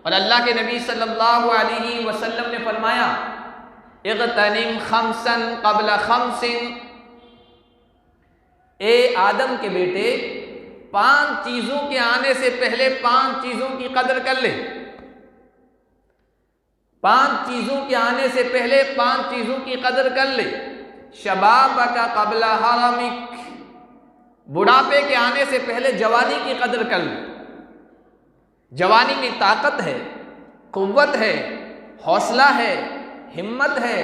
اور اللہ کے نبی صلی اللہ علیہ وسلم نے فرمایا اغتنم خمسا قبل خمس، اے آدم کے بیٹے 5 چیزوں کے آنے سے پہلے 5 چیزوں کی قدر کر لے۔ 5 چیزوں کے آنے سے پہلے 5 چیزوں کی قدر کر لے۔ شبابک قبل حرمک، بڑھاپے کے آنے سے پہلے جوانی کی قدر کر لے۔ جوانی میں طاقت ہے، قوت ہے، حوصلہ ہے، ہمت ہے،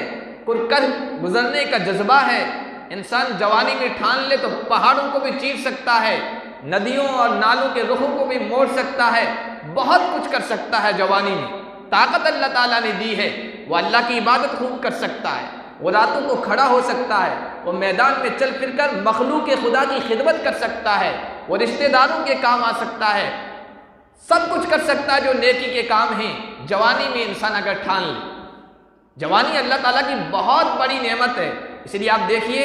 کر گزرنے کا جذبہ ہے۔ انسان جوانی میں ٹھان لے تو پہاڑوں کو بھی چیر سکتا ہے، ندیوں اور نالوں کے رخوں کو بھی موڑ سکتا ہے، بہت کچھ کر سکتا ہے۔ جوانی میں طاقت اللہ تعالیٰ نے دی ہے، وہ اللہ کی عبادت خوب کر سکتا ہے، وہ راتوں کو کھڑا ہو سکتا ہے، وہ میدان میں چل پھر کر مخلوق خدا کی خدمت کر سکتا ہے، وہ رشتہ داروں کے کام آ سکتا ہے، سب کچھ کر سکتا ہے جو نیکی کے کام ہیں۔ جوانی میں انسان اگر ٹھان لے، جوانی اللہ تعالیٰ کی بہت بڑی نعمت ہے۔ اس لیے آپ دیکھیے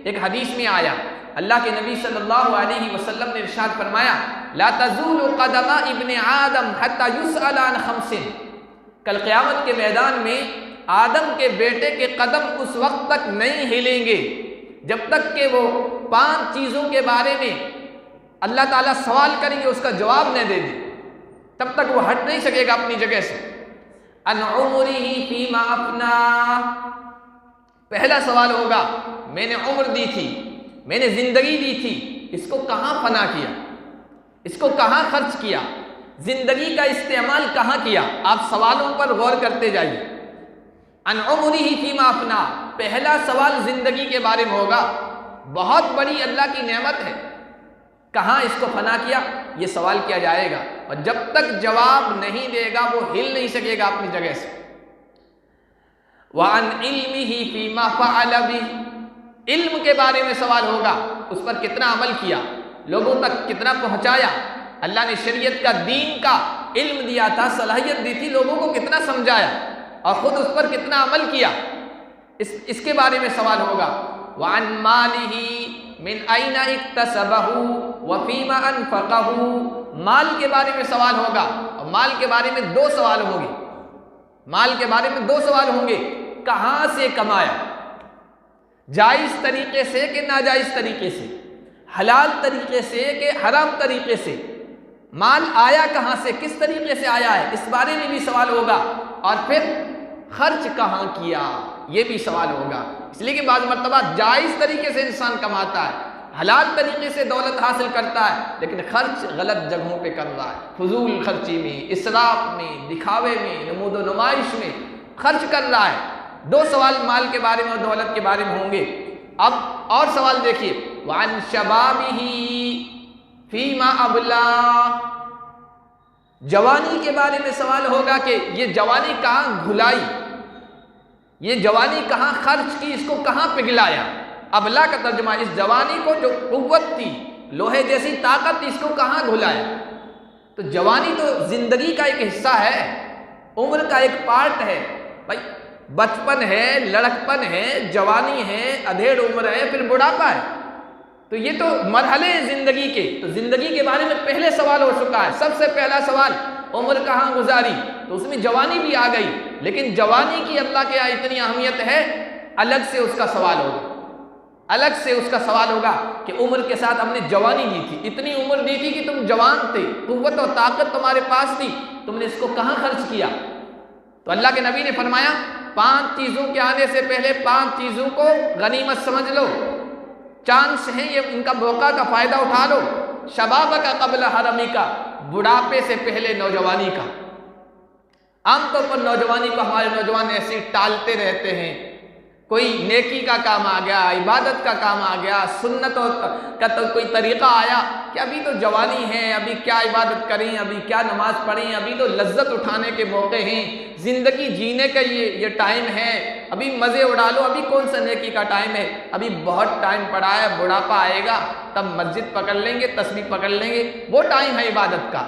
ایک حدیث میں آیا، اللہ کے نبی صلی اللہ علیہ وسلم نے ارشاد فرمایا لا تزول قدم ابن آدم حتی یسأل عن خمس، کل قیامت کے میدان میں آدم کے بیٹے کے قدم اس وقت تک نہیں ہلیں گے جب تک کہ وہ 5 چیزوں کے بارے میں اللہ تعالیٰ سوال کریں گے اس کا جواب نہ دے دے، تب تک وہ ہٹ نہیں سکے گا اپنی جگہ سے۔ ان عمرہ فیما افنا، پہلا سوال ہوگا میں نے عمر دی تھی، میں نے زندگی دی تھی، اس کو کہاں فنا کیا، اس کو کہاں خرچ کیا، زندگی کا استعمال کہاں کیا؟ آپ سوالوں پر غور کرتے جائیے۔ ان عمرہ فیما افنا، پہلا سوال زندگی کے بارے میں ہوگا، بہت بڑی اللہ کی نعمت ہے، کہاں اس کو فنا کیا، یہ سوال کیا جائے گا، اور جب تک جواب نہیں دے گا وہ ہل نہیں سکے گا اپنی جگہ سے۔ وَعَنْ عِلْمِهِ فِيمَا فَعَلَ بِهِ، علم کے بارے میں سوال ہوگا، اس پر کتنا عمل کیا، لوگوں تک کتنا پہنچایا، اللہ نے شریعت کا، دین کا علم دیا تھا، صلاحیت دی تھی، لوگوں کو کتنا سمجھایا اور خود اس پر کتنا عمل کیا، اس کے بارے میں سوال ہوگا۔ وَعَنْ مَالِهِ من أين اكتسبه وفيما أنفقه، مال کے بارے میں سوال ہوگا، اور مال کے بارے میں 2 سوال ہوں گے، مال کے بارے میں 2 سوال ہوں گے، کہاں سے کمایا، جائز طریقے سے کہ ناجائز طریقے سے، حلال طریقے سے کہ حرام طریقے سے، مال آیا کہاں سے، کس طریقے سے آیا ہے، اس بارے میں بھی سوال ہوگا، اور پھر خرچ کہاں کیا، یہ بھی سوال ہوگا۔ اس لیے کہ بعض مرتبہ جائز طریقے سے انسان کماتا ہے، حلال طریقے سے دولت حاصل کرتا ہے، لیکن خرچ غلط جگہوں پہ کر رہا ہے، فضول خرچی میں، اسراف میں، دکھاوے میں، نمود و نمائش میں خرچ کر رہا ہے۔ 2 سوال مال کے بارے میں اور دولت کے بارے میں ہوں گے۔ اب اور سوال دیکھیے، وَعَنْ شَبَابِهِ فِيمَا أَبْلَىٰ، جوانی کے بارے میں سوال ہوگا کہ یہ جوانی کہاں گھلائی، یہ جوانی کہاں خرچ کی، اس کو کہاں پگھلایا۔ ابلا کا ترجمہ اس جوانی کو، جو قوت تھی، لوہے جیسی طاقت تھی، اس کو کہاں گھلایا۔ تو جوانی تو زندگی کا ایک حصہ ہے، عمر کا ایک پارٹ ہے بھائی، بچپن ہے، لڑکپن ہے، جوانی ہے، ادھیڑ عمر ہے، پھر بڑھاپا ہے، تو یہ تو مرحلے ہیں زندگی کے۔ تو زندگی کے بارے میں پہلے سوال ہو چکا ہے، سب سے پہلا سوال عمر کہاں گزاری، تو اس میں جوانی بھی آ گئی، لیکن جوانی کی اللہ کے یہاں اتنی اہمیت ہے، الگ سے اس کا سوال ہوگا، الگ سے اس کا سوال ہوگا کہ عمر کے ساتھ ہم نے جوانی دی تھی، اتنی عمر دی تھی کہ تم جوان تھے، قوت اور طاقت تمہارے پاس تھی، تم نے اس کو کہاں خرچ کیا۔ تو اللہ کے نبی نے فرمایا 5 چیزوں کے آنے سے پہلے 5 چیزوں کو غنیمت سمجھ لو، چانس ہیں یہ، ان کا موقع کا فائدہ اٹھا لو۔ شبابک قبل حرمک، بڑھاپے سے پہلے نوجوانی کا۔ عام طور پر نوجوانی کو ہمارے نوجوان ایسے ٹالتے رہتے ہیں، کوئی نیکی کا کام آ گیا، عبادت کا کام آ گیا، سنت کا تو کوئی طریقہ آیا کہ ابھی تو جوانی ہے، ابھی کیا عبادت کریں، ابھی کیا نماز پڑھیں، ابھی تو لذت اٹھانے کے موقع ہیں، زندگی جینے کا یہ ٹائم ہے، ابھی مزے اڑا لو، ابھی کون سا نیکی کا ٹائم ہے، ابھی بہت ٹائم پڑا ہے، بڑھاپا آئے گا تب مسجد پکڑ لیں گے، تسبیح پکڑ لیں گے، وہ ٹائم ہے عبادت کا۔